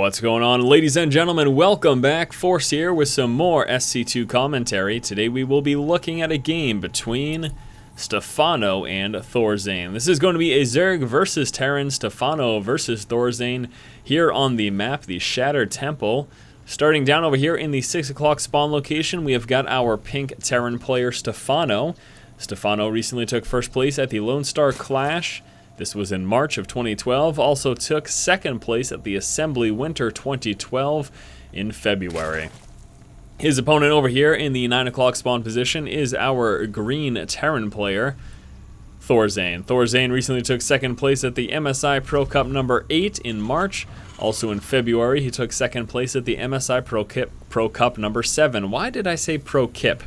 What's going on, ladies and gentlemen? Welcome back. Force here with some more SC2 commentary. Today we will be looking at a game between Stephano and ThorZaIN. This is going to be a Zerg versus Terran, Stephano versus ThorZaIN here on the map, the Shattered Temple. Starting down over here in the 6 o'clock spawn location, we have got our pink Terran player Stephano. Stephano recently took first place at the Lone Star Clash. This was in March of 2012, also took second place at the Assembly Winter 2012 in February. His opponent over here in the 9 o'clock spawn position is our green Terran player, ThorZaIN. ThorZaIN recently took second place at the MSI Pro Cup number 8 in March. Also in February, he took second place at the MSI Pro Cup number 7. Why did I say Pro Kip?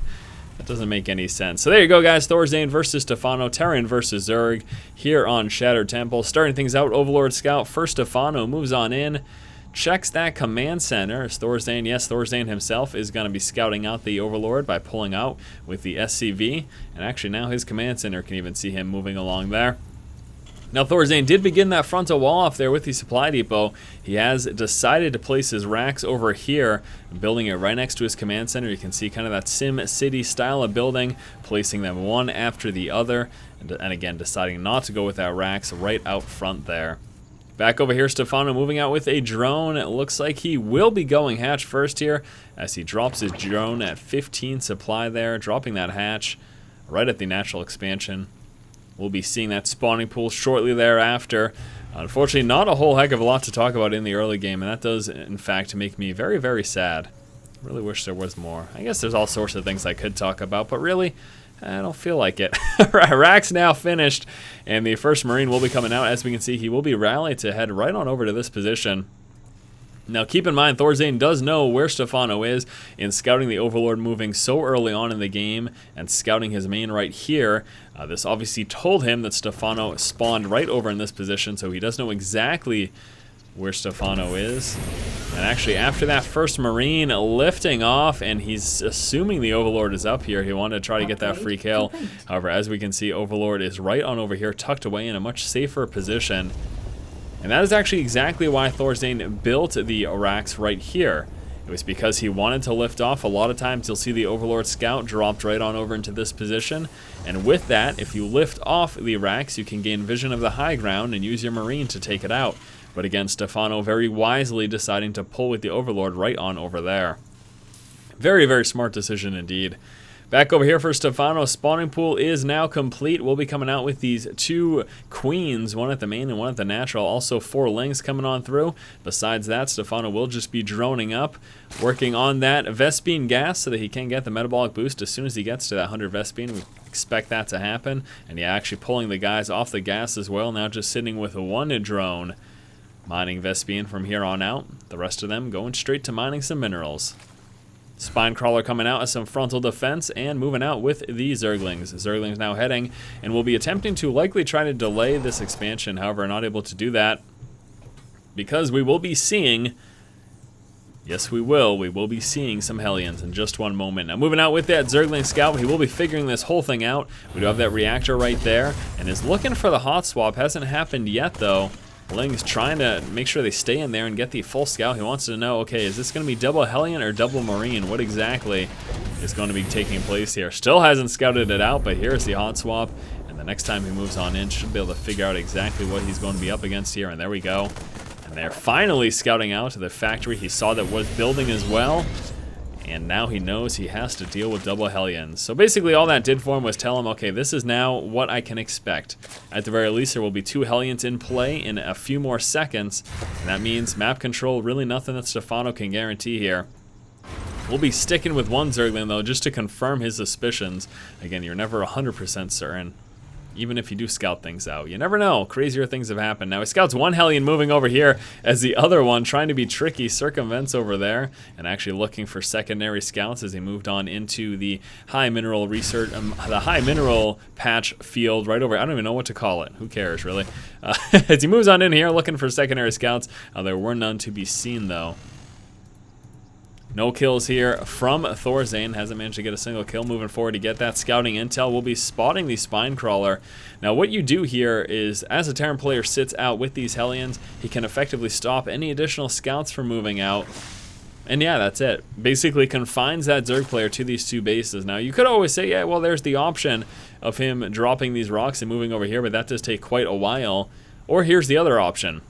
That doesn't make any sense. So there you go, guys. ThorZaIN versus Stephano, Terran versus Zerg here on Shattered Temple. Starting things out, Overlord Scout. First, Stephano moves on in, checks that command center. As ThorZaIN, yes, ThorZaIN himself is going to be scouting out the Overlord by pulling out with the SCV. And actually now his command center can even see him moving along there. Now ThorZaIN did begin that frontal wall off there with the supply depot. He has decided to place his racks over here, building it right next to his command center. You can see kind of that Sim City style of building, placing them one after the other, and again deciding not to go with that racks right out front there. Back over here, Stephano moving out with a drone. It looks like he will be going hatch first here as he drops his drone at 15 supply there, dropping that hatch right at the natural expansion. We'll be seeing that spawning pool shortly thereafter. Unfortunately, not a whole heck of a lot to talk about in the early game, and that does, in fact, make me very, very sad. Really wish there was more. I guess there's all sorts of things I could talk about, but really, I don't feel like it. Rack's now finished, and the first Marine will be coming out. As we can see, he will be rallied to head right on over to this position. Now keep in mind, ThorZaIN does know where Stephano is in scouting the Overlord moving so early on in the game and scouting his main right here. This obviously told him that Stephano spawned right over in this position, so he does know exactly where Stephano is. And actually after that first Marine lifting off, and he's assuming the Overlord is up here, he wanted to try to get that free kill. However, as we can see, Overlord is right on over here, tucked away in a much safer position. And that is actually exactly why ThorZaIN built the racks right here. It was because he wanted to lift off. A lot of times you'll see the Overlord Scout dropped right on over into this position. And with that, if you lift off the racks, you can gain vision of the high ground and use your Marine to take it out. But again, Stephano very wisely deciding to pull with the Overlord right on over there. Very, very smart decision indeed. Back over here for Stephano, spawning pool is now complete. We'll be coming out with these two queens, one at the main and one at the natural. Also 4 lings coming on through. Besides that, Stephano will just be droning up, working on that Vespene gas so that he can get the metabolic boost as soon as he gets to that 100 Vespene. We expect that to happen. And yeah, actually pulling the guys off the gas as well. Now just sitting with one drone, mining Vespene from here on out. The rest of them going straight to mining some minerals. Spine Crawler coming out as some frontal defense and moving out with the Zerglings. Zerglings now heading and will be attempting to likely try to delay this expansion. However, not able to do that because we will be seeing, yes we will be seeing some Hellions in just one moment. Now moving out with that Zergling Scout, he will be figuring this whole thing out. We do have that reactor right there and is looking for the hot swap. Hasn't happened yet though. Ling's trying to make sure they stay in there and get the full scout. He wants to know, okay, is this going to be double Hellion or double Marine? What exactly is going to be taking place here? Still hasn't scouted it out, but here's the hot swap. And the next time he moves on in, should be able to figure out exactly what he's going to be up against here. And there we go. And they're finally scouting out to the factory he saw that was building as well. And now he knows he has to deal with double Hellions. So basically all that did for him was tell him, okay, this is now what I can expect. At the very least, there will be 2 Hellions in play in a few more seconds. And that means map control, really nothing that Stephano can guarantee here. We'll be sticking with one Zergling, though, just to confirm his suspicions. Again, you're never 100% certain. Even if you do scout things out, you never know. Crazier things have happened. Now he scouts one Hellion moving over here as the other one trying to be tricky circumvents over there and actually looking for secondary scouts as he moved on into the high mineral research, the high mineral patch field right over. I don't even know what to call it. Who cares really? As he moves on in here looking for secondary scouts, there were none to be seen though. No kills here from ThorZaIN. Hasn't managed to get a single kill. Moving forward to get that scouting intel. We'll be spotting the spine crawler. Now what you do here is, as a Terran player sits out with these Hellions, he can effectively stop any additional scouts from moving out. And yeah, that's it. Basically confines that Zerg player to these two bases. Now you could always say, yeah, well, there's the option of him dropping these rocks and moving over here, but that does take quite a while. Or here's the other option.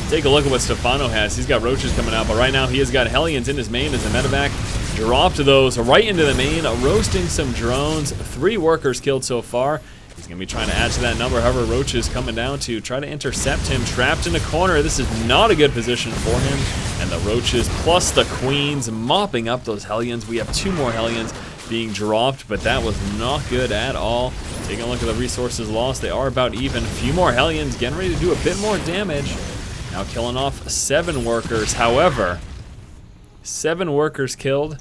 Take a look at what Stephano has. He's got roaches coming out, but right now he has got Hellions in his main as a medevac. Dropped those right into the main, roasting some drones. 3 workers killed so far. He's going to be trying to add to that number. However, roaches coming down to try to intercept him. Trapped in a corner. This is not a good position for him. And the roaches plus the queens mopping up those Hellions. We have 2 more Hellions being dropped, but that was not good at all. Taking a look at the resources lost. They are about even. A few more Hellions getting ready to do a bit more damage. Now killing off 7 workers. However, 7 workers killed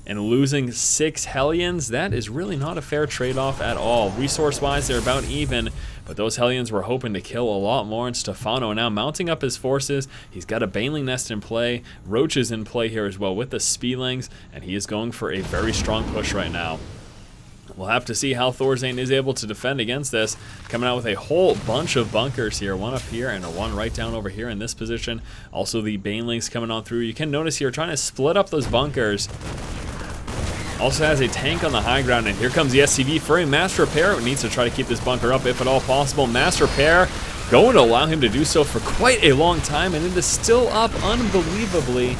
and losing 6 Hellions, that is really not a fair trade-off at all. Resource-wise, they're about even, but those Hellions were hoping to kill a lot more, and Stephano now mounting up his forces. He's got a Baneling Nest in play, Roaches in play here as well with the Spielings, and he is going for a very strong push right now. We'll have to see how ThorZaIN is able to defend against this. Coming out with a whole bunch of bunkers here. One up here and one right down over here in this position. Also the Banelings coming on through. You can notice here trying to split up those bunkers. Also has a tank on the high ground, and here comes the SCV for a mass repair. It needs to try to keep this bunker up if at all possible. Mass repair going to allow him to do so for quite a long time, and it is still up unbelievably.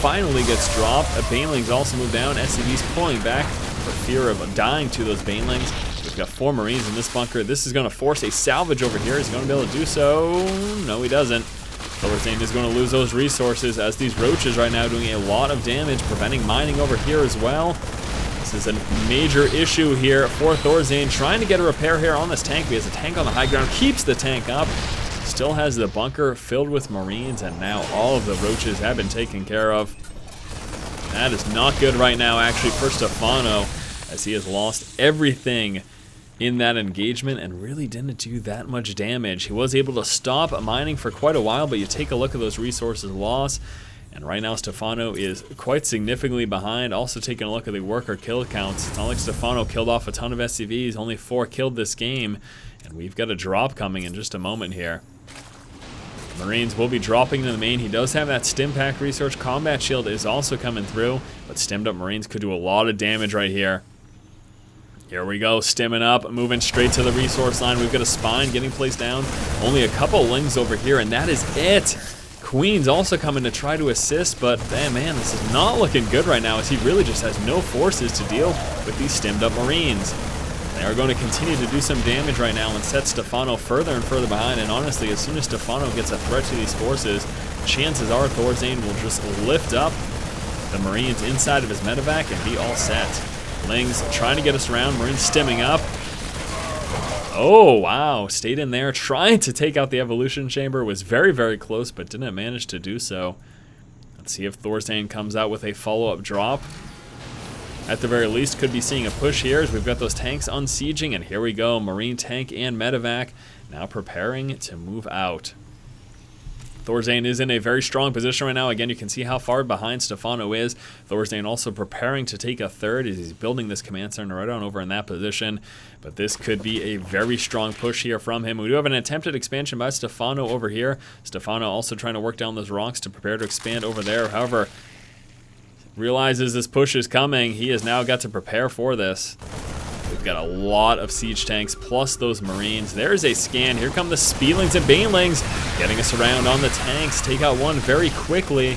Finally gets dropped. Banelings also move down. SCV's pulling back for fear of dying to those Banelings. We've got 4 Marines in this bunker. This is going to force a salvage over here. Is he going to be able to do so? No, he doesn't. ThorZaIN is going to lose those resources as these roaches right now doing a lot of damage, preventing mining over here as well. This is a major issue here for ThorZaIN, trying to get a repair here on this tank. He has a tank on the high ground, keeps the tank up, still has the bunker filled with Marines, and now all of the roaches have been taken care of. That is not good right now, actually, for Stephano, as he has lost everything in that engagement and really didn't do that much damage. He was able to stop mining for quite a while, but you take a look at those resources lost, and right now Stephano is quite significantly behind. Also taking a look at the worker kill counts. It's not like Stephano killed off a ton of SCVs, only 4 killed this game, and we've got a drop coming in just a moment here. Marines will be dropping into the main. He does have that stim pack resource. Combat shield is also coming through, but stemmed up Marines could do a lot of damage right here. Here we go, stimming up, moving straight to the resource line. We've got a spine getting placed down. Only a couple lings over here, and that is it. Queen's also coming to try to assist, but man, this is not looking good right now, as he really just has no forces to deal with these stemmed up Marines. They are going to continue to do some damage right now and set Stephano further and further behind, and honestly, as soon as Stephano gets a threat to these forces, chances are ThorZaIN will just lift up the Marines inside of his medevac and be all set. Lings trying to get us around, Marines stemming up. Oh, wow, stayed in there, trying to take out the evolution chamber, was very, very close, but didn't manage to do so. Let's see if ThorZaIN comes out with a follow-up drop. At the very least, could be seeing a push here as we've got those tanks unsieging, and here we go, Marine tank and medevac now preparing to move out. ThorZaIN is in a very strong position right now. Again, you can see how far behind Stephano is. ThorZaIN also preparing to take a third as he's building this command center right on over in that position. But this could be a very strong push here from him. We do have an attempted expansion by Stephano over here. Stephano also trying to work down those rocks to prepare to expand over there. However, realizes this push is coming. He has now got to prepare for this. We've got a lot of siege tanks plus those Marines. There's a scan. Here come the Spielings and Banelings getting us around on the tanks. Take out one very quickly.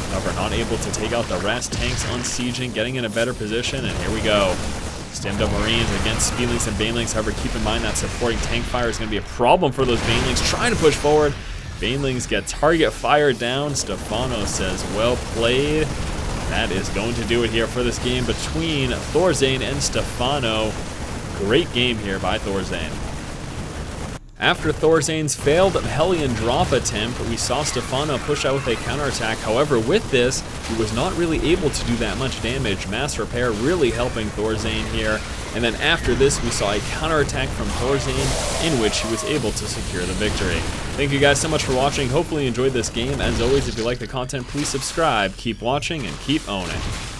However, not able to take out the rest. Tanks unsieging, getting in a better position, and here we go. Stemmed up Marines against Spielings and Banelings. However, keep in mind that supporting tank fire is going to be a problem for those Banelings trying to push forward. Banelings get target fired down. Stephano says, well played. That is going to do it here for this game between ThorZaIN and Stephano. Great game here by ThorZaIN. After ThorZaIN's failed Hellion drop attempt, we saw Stephano push out with a counterattack. However, with this, he was not really able to do that much damage. Mass Repair really helping ThorZaIN here. And then after this, we saw a counterattack from ThorZaIN in which he was able to secure the victory. Thank you guys so much for watching. Hopefully you enjoyed this game. As always, if you like the content, please subscribe, keep watching, and keep owning.